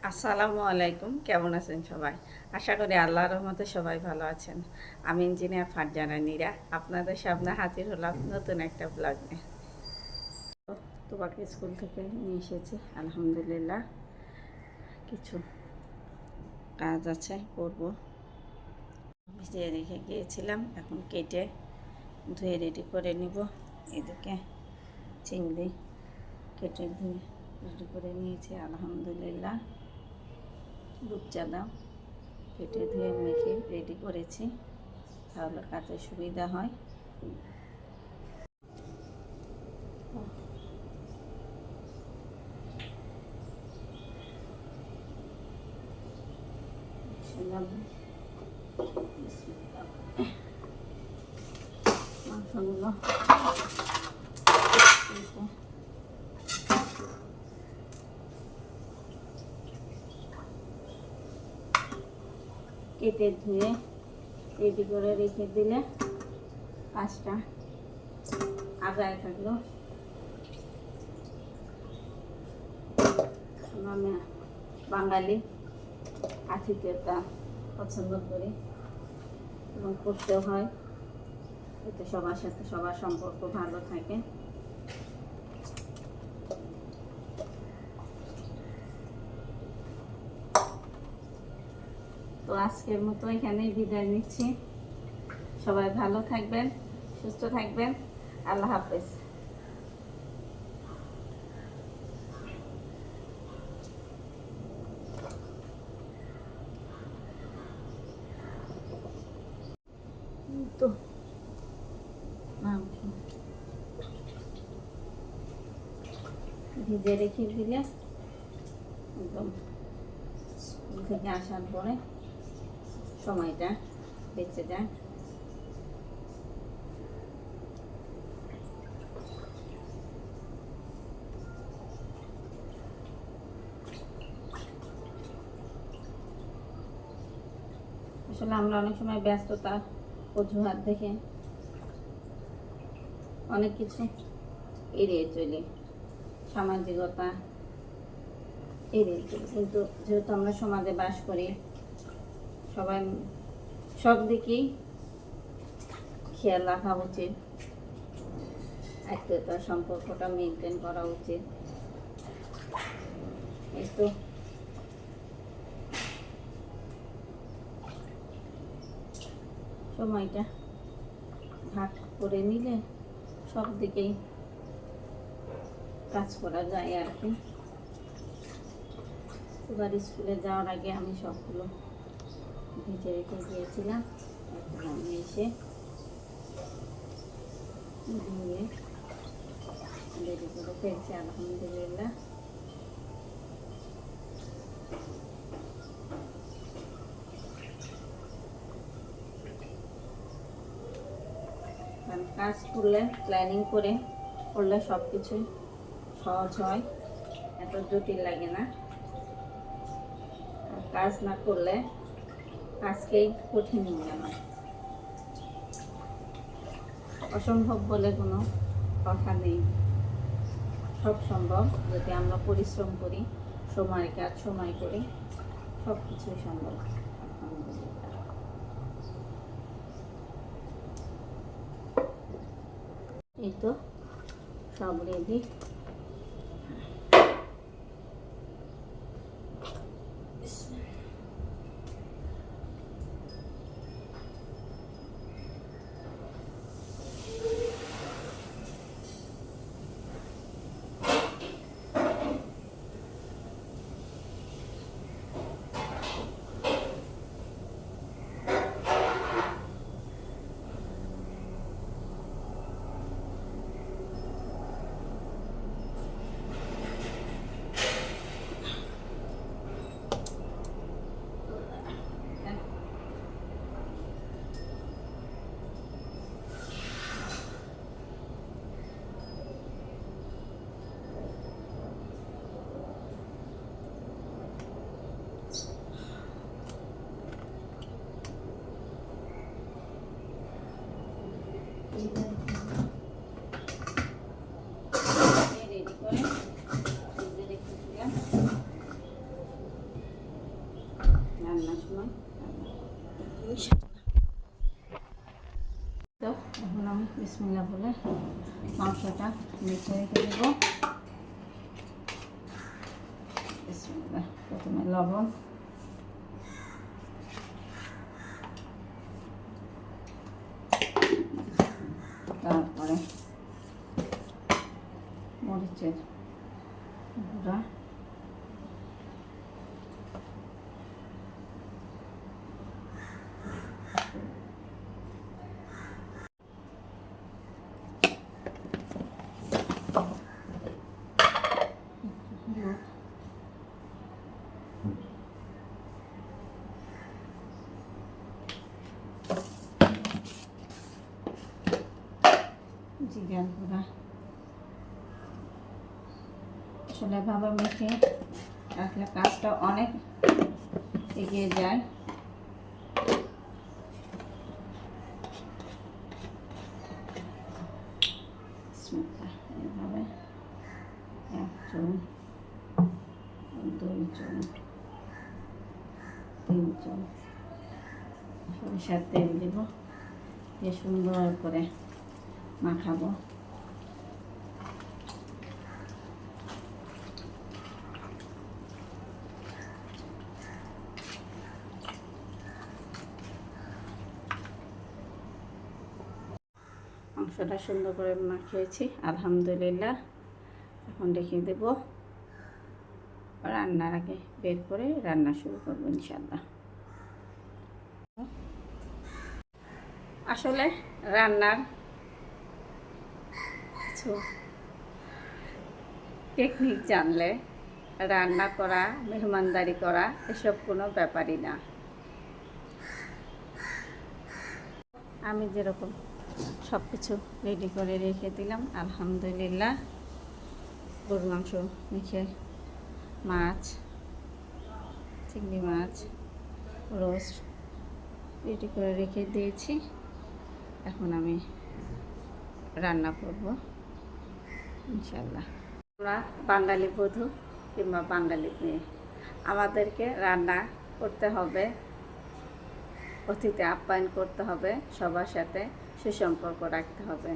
আসসালামু আলাইকুম, কেমন আছেন সবাই? আশা করি আল্লাহর রহমতে সবাই ভালো আছেন। আমি ইঞ্জিনিয়ার ফারজানা নীরা আপনাদের সামনে হাজির হলাম নতুন একটা ব্লগ নিয়ে। তোমাকে স্কুল থেকে নিয়ে এসেছি, আলহামদুলিল্লাহ। কিছু কাজ আছে, করব। ভিজিয়ে রেখে গিয়েছিলাম, এখন কেটে ধুয়ে রেডি করে নিব। এদিকে চিংড়ি কেটে ধুয়ে রেডি করে নিয়েছি, আলহামদুলিল্লাহ। রূপচাঁদা কেটে ধুয়ে মেখে রেডি করেছি, তাহলে কাজে সুবিধা হয়। মাংসগুলো কেটে ধুয়ে রেডি করে রেখে দিলে কাজটা আগায় থাকলো। আমি বাঙালি, আতিথেয়তা পছন্দ করি এবং করতেও হয়, এতে সবার সাথে সবার সম্পর্ক ভালো থাকে। তো আজকের মতো এখানেই বিদায় নিচ্ছি। সবাই ভালো থাকবেন, সুস্থ থাকবেন। আল্লাহ হাফেজ। তো মাংস ভিজে রেখে দিলে একদম স্কুল থেকে আসার পরে সময়টা বেঁচে যায়। আসলে আমরা অনেক সময় ব্যস্ততা অজুহাত দেখে অনেক কিছু এড়িয়ে চলি, সামাজিকতা এড়িয়ে চলি, কিন্তু যেহেতু আমরা সমাজে বাস করি, সবাই সব দিকেই খেয়াল রাখা উচিত, আত্মীয়তার সম্পর্কটা মেনটেন করা উচিত। এই তো সময়টা ভাগ করে নিলে সব দিকেই কাজ করা যায় আর কি। এবার স্কুলে যাওয়ার আগে আমি সবগুলো ভিজে রেখে গিয়েছিলাম, এখন আমি এসে ধুয়ে রেডি করে ফেলছি, আলহামদুলিল্লাহ। কাজ করলে, প্ল্যানিং করে করলে সব কিছুই সহজ হয়, এত জটিল লাগে না। কাজ না করলে আজকেই কঠিন মনে হয়। অসম্ভব বলে কোনো কথা নেই, সব সম্ভব যদি আমরা পরিশ্রম করি, সময়ের কাজ সময় করি, সব কিছুই সম্ভব। এই তো সব রেডি। রান্নার সময়। তো এখন আমি বিসমিল্লাহ বলে মাংসটা নিচে রেখে দেবো। বিসমিল্লাহ, প্রথমে লবণ, তারপরে মরিচের গুঁড়া, জিরার গুঁড়া। আসলে ভাবে মেখে রাখলে কাজটা অনেক এগিয়ে যায়। এভাবে 1 চামচ, 2 চামচ, 3 চামচ সরিষার তেল দেব, দিয়ে সুন্দর করে মাখাবো। মাংসটা সুন্দর করে মাখিয়েছি আলহামদুলিল্লাহ। এখন রেখে দেব, রান্নার আগে বের করে রান্না শুরু করবো ইনশাল্লাহ। আসলে রান্নার কিছু টেকনিক জানলে রান্না করা, মেহমানদারি করা এসব কোনো ব্যাপারই না। আমি যেরকম সব কিছু রেডি করে রেখে দিলাম আলহামদুলিল্লাহ। গরুর মাংস মেখে, মাছ, চিংড়ি মাছ, রোস্ট রেডি করে রেখে দিয়েছি। এখন আমি রান্না করব ইনশাল্লাহ। আমরা বাঙালি বধূ কিংবা বাঙালি মেয়ে, আমাদেরকে রান্না করতে হবে, অতিথি আপ্যায়ন করতে হবে, সবার সাথে সুসম্পর্ক রাখতে হবে।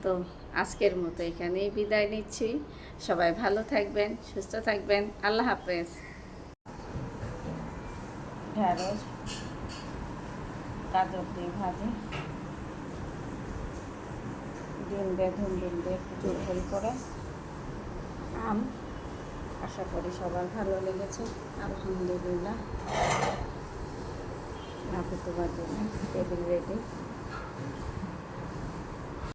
তো আজকের মতো এখানেই বিদায় নিচ্ছি। সবাই ভালো থাকবেন, সুস্থ থাকবেন। আল্লাহ হাফেজ। ঢেঁড়স গাজর দিয়ে ভাজি, ডিম দিয়ে, ধুন্দুল দিয়ে একটু ঝোল করে, আম। আশা করি সবার ভালো লেগেছে আলহামদুলিল্লাহ। নাপিত বাজে টেবিল রেডি।